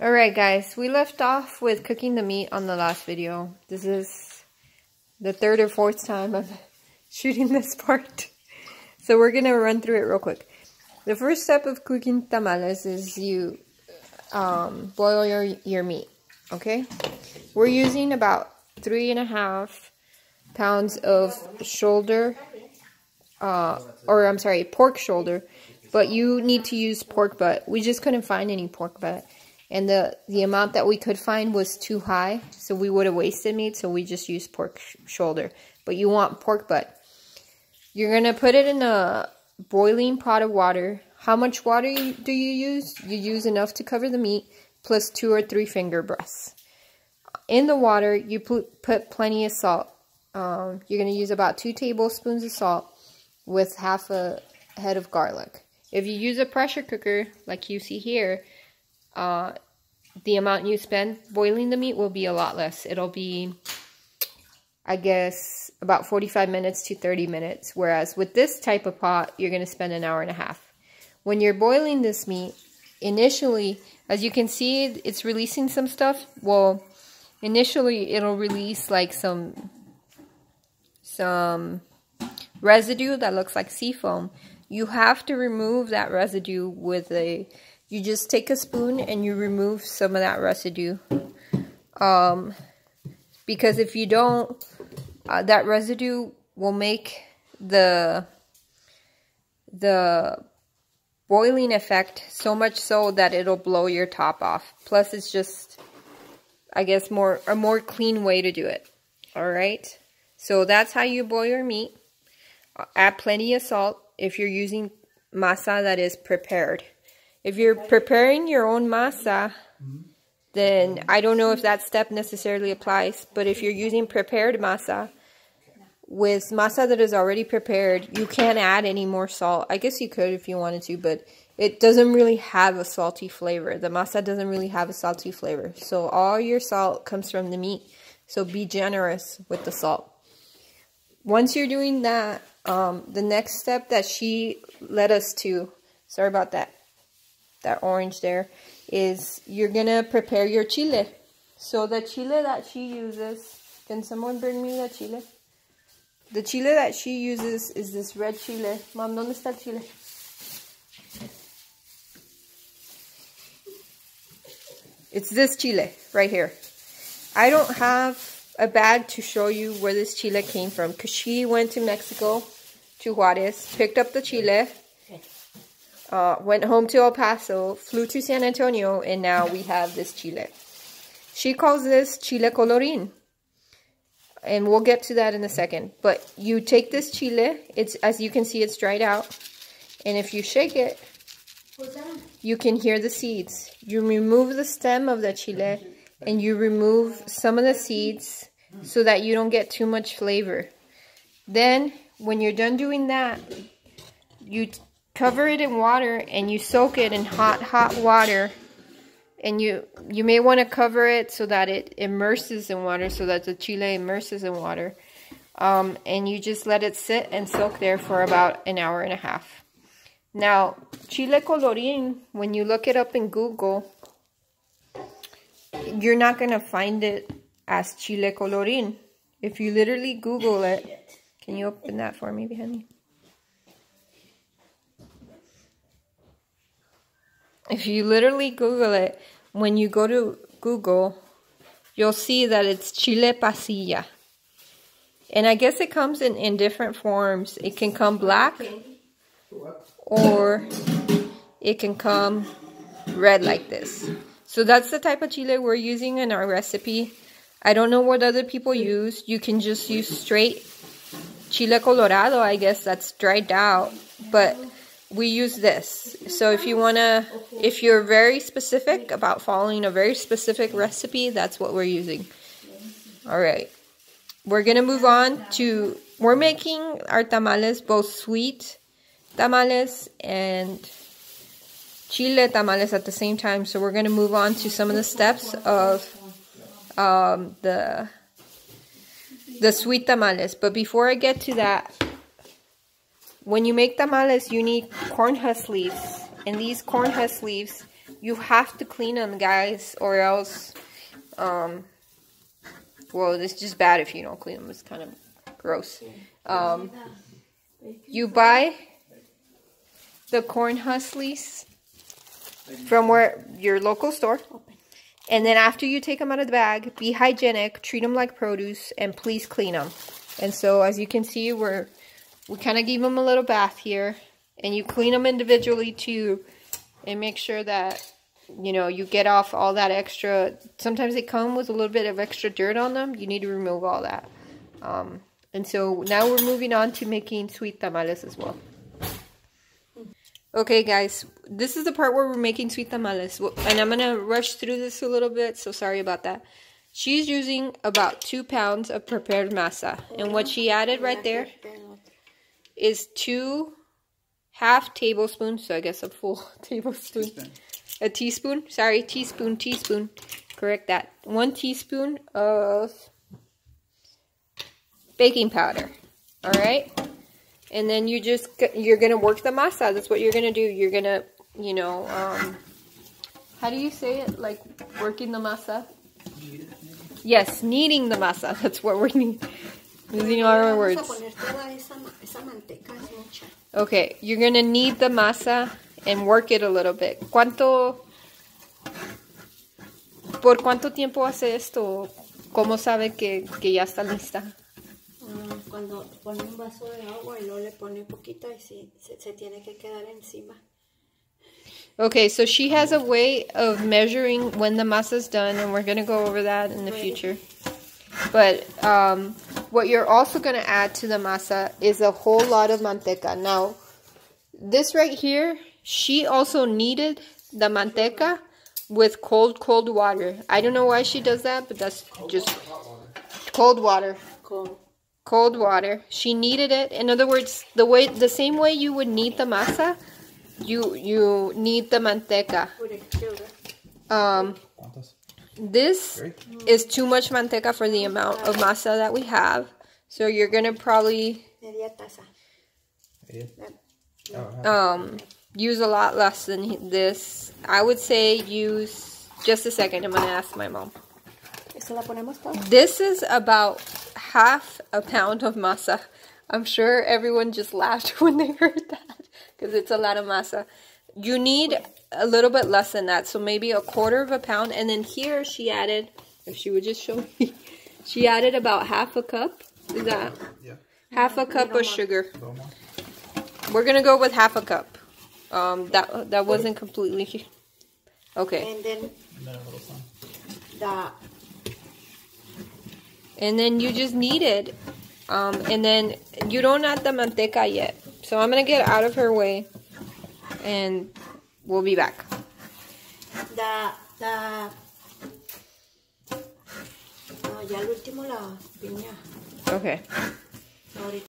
Alright guys, we left off with cooking the meat on the last video. This is the third or fourth time I'm shooting this part. So we're going to run through it real quick. The first step of cooking tamales is you boil your meat, okay? We're using about 3.5 pounds of shoulder, pork shoulder, but you need to use pork butt. We just couldn't find any pork butt. And the amount that we could find was too high, so we would have wasted meat, so we just used pork shoulder. But you want pork butt. You're going to put it in a boiling pot of water. How much water do you use? You use enough to cover the meat, plus 2 or 3 finger breaths. In the water, you put plenty of salt. You're going to use about 2 tablespoons of salt with half a head of garlic. If you use a pressure cooker, like you see here, the amount you spend boiling the meat will be a lot less. It'll be, I guess, about 45 minutes to 30 minutes. Whereas with this type of pot, you're going to spend an hour and a half. When you're boiling this meat, initially, as you can see, it's releasing some stuff. Well, initially, it'll release like some residue that looks like sea foam. You have to remove that residue with a... You just take a spoon and you remove some of that residue. Because if you don't, that residue will make the boiling effect so much so that it'll blow your top off. Plus, it's just, I guess, a more clean way to do it. Alright? So that's how you boil your meat. Add plenty of salt if you're using masa that is prepared. If you're preparing your own masa, then I don't know if that step necessarily applies. But if you're using prepared masa, with masa that is already prepared, you can't add any more salt. I guess you could if you wanted to, but it doesn't really have a salty flavor. The masa doesn't really have a salty flavor. So all your salt comes from the meat. So be generous with the salt. Once you're doing that, the next step that she led us to, sorry about that orange there, is you're gonna prepare your chile. So the chile that she uses, can someone bring me the chile? The chile that she uses is this red chile. Mom, ¿dónde está el chile? It's this chile right here. I don't have a bag to show you where this chile came from, because she went to Mexico, to Juarez, picked up the chile, went home to El Paso, flew to San Antonio, and now we have this chile. She calls this chile colorín, and we'll get to that in a second. But you take this chile, it's, as you can see, it's dried out, and if you shake it, you can hear the seeds. You remove the stem of the chile, and you remove some of the seeds so that you don't get too much flavor. Then, when you're done doing that, you cover it in water and you soak it in hot water. And you may want to cover it so that it immerses in water, so that the chile immerses in water. And you just let it sit and soak there for about an hour and a half. Now, chile colorín, when you look it up in Google, you're not going to find it as chile colorín. If you literally Google it, can you open that for me, honey? If you literally Google it, when you go to Google, you'll see that it's chile pasilla. And I guess it comes in different forms. It can come black, or it can come red like this. So that's the type of chile we're using in our recipe. I don't know what other people use. You can just use straight chile colorado, I guess, that's dried out. But we use this. So if you're very specific about following a very specific recipe, that's what we're using. Alright. We're going to move on to, we're making our tamales, both sweet tamales and chile tamales at the same time. So we're going to move on to some of the steps of the sweet tamales. But before I get to that, when you make tamales, you need corn husk leaves. And these corn husk leaves, you have to clean them, guys, or else, well, it's just bad if you don't clean them. It's kind of gross. You buy the corn huslies from your local store. And then after you take them out of the bag, be hygienic, treat them like produce, and please clean them. And so as you can see, we kind of give them a little bath here. And you clean them individually too. And make sure that, you know, you get off all that extra. Sometimes they come with a little bit of extra dirt on them. You need to remove all that. And so now we're moving on to making sweet tamales as well. Okay, guys, this is the part where we're making sweet tamales. And I'm going to rush through this a little bit, so sorry about that. She's using about 2 pounds of prepared masa. And what she added right there is 2 half tablespoons, so I guess a full tablespoon. A teaspoon, sorry, teaspoon. Correct that. 1 teaspoon of baking powder. All right? And then you're going to work the masa. That's what you're going to do. You're going to, you know, how do you say it? Like working the masa? Yes, kneading the masa. That's what we're using our words. Okay, you're going to knead the masa and work it a little bit. ¿Por cuánto tiempo hace esto? ¿Cómo sabe que ya está lista? Cuando pone un vaso de agua y luego le pone poquito y se tiene que quedar encima. Okay, so she has a way of measuring when the masa's done, and we're going to go over that in the future. But what you're also going to add to the masa is a whole lot of manteca. Now, this right here, she also kneaded the manteca with cold water. I don't know why she does that, but that's just cold water. Cold water. She kneaded it. In other words, the same way you would knead the masa, you knead the manteca. This is too much manteca for the amount of masa that we have. So you're gonna probably use a lot less than this. I would say use, just a second, I'm gonna ask my mom. This is about half a pound of masa. I'm sure everyone just laughed when they heard that because it's a lot of masa. You need a little bit less than that, so maybe a quarter of a pound. And then here she added, if she would just show me, she added about half a cup. Is that? Yeah. Half a cup of sugar. We're gonna go with half a cup. That wasn't completely okay. And then you just knead it. And then you don't add the manteca yet. So I'm going to get out of her way. And we'll be back. Ya el último la piña. Okay.